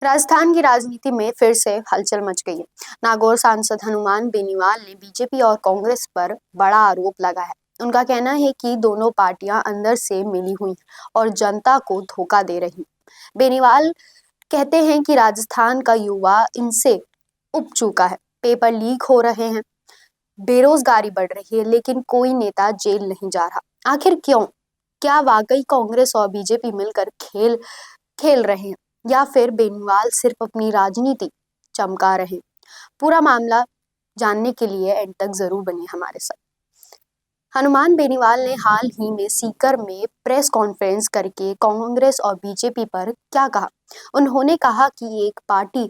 राजस्थान की राजनीति में फिर से हलचल मच गई है। नागौर सांसद हनुमान बेनीवाल ने बीजेपी और कांग्रेस पर बड़ा आरोप लगाया है। उनका कहना है कि दोनों पार्टियां अंदर से मिली हुई और जनता को धोखा दे रही। बेनीवाल कहते हैं कि राजस्थान का युवा इनसे उब चुका है, पेपर लीक हो रहे हैं, बेरोजगारी बढ़ रही है, लेकिन कोई नेता जेल नहीं जा रहा। आखिर क्यों? क्या वाकई कांग्रेस और बीजेपी मिलकर खेल खेल रहे हैं या फिर बेनीवाल सिर्फ अपनी राजनीति चमका रहे हैं? पूरा मामला जानने के लिए एंड तक जरूर बने हमारे साथ। हनुमान बेनीवाल ने हाल ही में सीकर में प्रेस कॉन्फ्रेंस करके कांग्रेस और बीजेपी पर क्या कहा? उन्होंने कहा कि एक पार्टी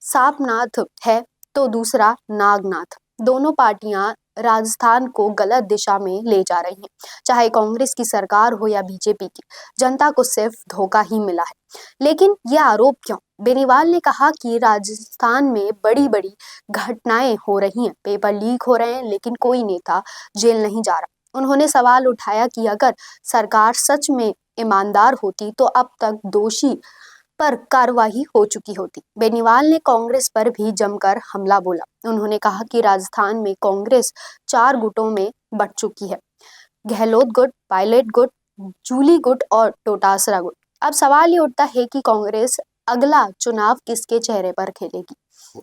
सांपनाथ है तो दूसरा नागनाथ। दोनों पार्टियां राजस्थान को गलत दिशा में ले जा रही हैं। चाहे कांग्रेस की सरकार हो या बीजेपी की, जनता को सिर्फ धोखा ही मिला है। लेकिन यह आरोप क्यों? बेनीवाल ने कहा कि राजस्थान में बड़ी बड़ी घटनाएं हो रही हैं, पेपर लीक हो रहे हैं, लेकिन कोई नेता जेल नहीं जा रहा। उन्होंने सवाल उठाया कि अगर सरकार सच में ईमानदार होती तो अब तक दोषी पर कार्रवाई हो चुकी होती। बेनीवाल ने कांग्रेस पर भी जमकर हमला बोला। उन्होंने कहा कि राजस्थान में कांग्रेस 4 गुटों में बंट चुकी है: गहलोत गुट, पायलट गुट, जूली गुट और डोटासरा गुट। अब सवाल ये उठता है कि कांग्रेस अगला चुनाव किसके चेहरे पर खेलेगी?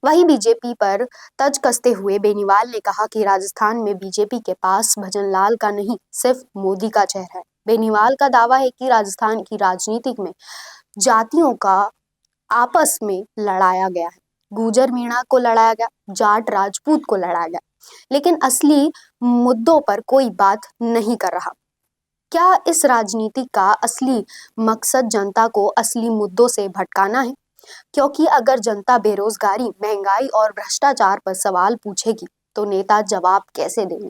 वहीं बीजेपी पर तंज कसते हुए बेनीवाल ने कहा कि राजस्थान में बीजेपी के पास भजनलाल का नहीं, सिर्फ मोदी का चेहरा है। बेनीवाल का दावा है कि राजस्थान की राजनीति में जातियों का आपस में लड़ाया गया है। गुर्जर मीणा को लड़ाया गया, जाट राजपूत को लड़ाया गया, लेकिन असली मुद्दों पर कोई बात नहीं कर रहा। क्या इस राजनीति का असली मकसद जनता को असली मुद्दों से भटकाना है? क्योंकि अगर जनता बेरोजगारी, महंगाई और भ्रष्टाचार पर सवाल पूछेगी तो नेता जवाब कैसे देंगे?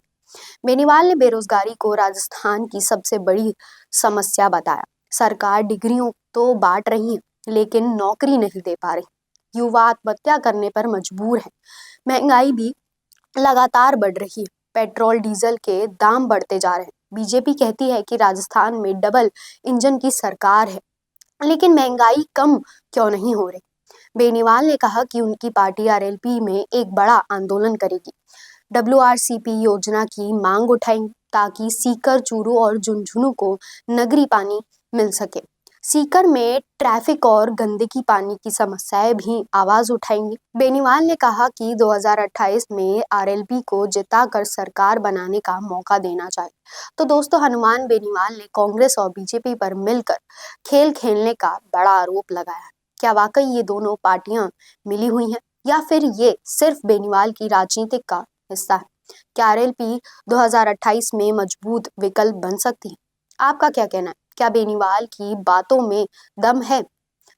बेनीवाल ने बेरोजगारी को राजस्थान की सबसे बड़ी समस्या बताया। सरकार डिग्रियों तो बांट रही है, लेकिन नौकरी नहीं दे पा रही। युवा आत्महत्या करने पर मजबूर है। महंगाई भी लगातार बढ़ रही है। पेट्रोल डीजल के दाम बढ़ते जा रहे हैं। बीजेपी कहती है कि राजस्थान में डबल इंजन की सरकार है, लेकिन महंगाई कम क्यों नहीं हो रही? बेनीवाल ने कहा कि उनकी पार्टी आरएलपी में एक बड़ा आंदोलन करेगी। WRCP योजना की मांग उठाएंगे ताकि सीकर, चूरू और झुंझुनू को नगरीय पानी मिल सके। सीकर में ट्रैफिक और गंदगी पानी की समस्याएं भी आवाज उठाएंगे। बेनीवाल ने कहा कि 2028 में आरएलपी को जिताकर सरकार बनाने का मौका देना चाहिए। तो दोस्तों, हनुमान बेनीवाल ने कांग्रेस और बीजेपी पर मिलकर खेल खेलने का बड़ा आरोप लगाया है। क्या वाकई ये दोनों पार्टियां मिली हुई हैं या फिर ये सिर्फ बेनीवाल की राजनीति का हिस्सा है? क्या आरएलपी 2028 में मजबूत विकल्प बन सकती है? आपका क्या कहना है? क्या बेनीवाल की बातों में दम है?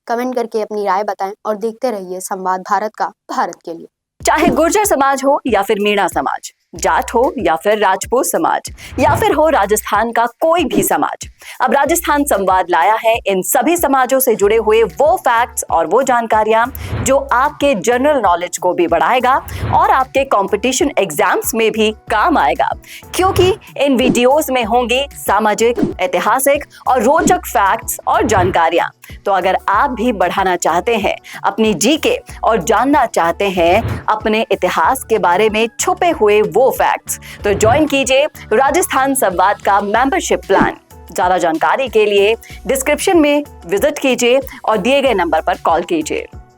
कमेंट करके अपनी राय बताएं और देखते रहिए संवाद भारत का भारत के लिए। चाहे गुर्जर समाज हो या फिर मीणा समाज, जाट हो या फिर राजपूत समाज, या फिर हो राजस्थान का कोई भी समाज, अब राजस्थान संवाद लाया है इन सभी समाजों से जुड़े हुए वो फैक्ट्स और वो जानकारियां जो आपके जनरल नॉलेज को भी बढ़ाएगा और आपके कंपटीशन एग्जाम्स में भी काम आएगा, क्योंकि इन वीडियोस में होंगी सामाजिक, ऐतिहासिक और रोचक फैक्ट्स और जानकारियां। तो अगर आप भी बढ़ाना चाहते हैं अपनी जीके और जानना चाहते हैं अपने इतिहास के बारे में छुपे हुए वो फैक्ट्स, तो ज्वाइन कीजिए राजस्थान संवाद का मेंबरशिप प्लान। ज्यादा जानकारी के लिए डिस्क्रिप्शन में विजिट कीजिए और दिए गए नंबर पर कॉल कीजिए।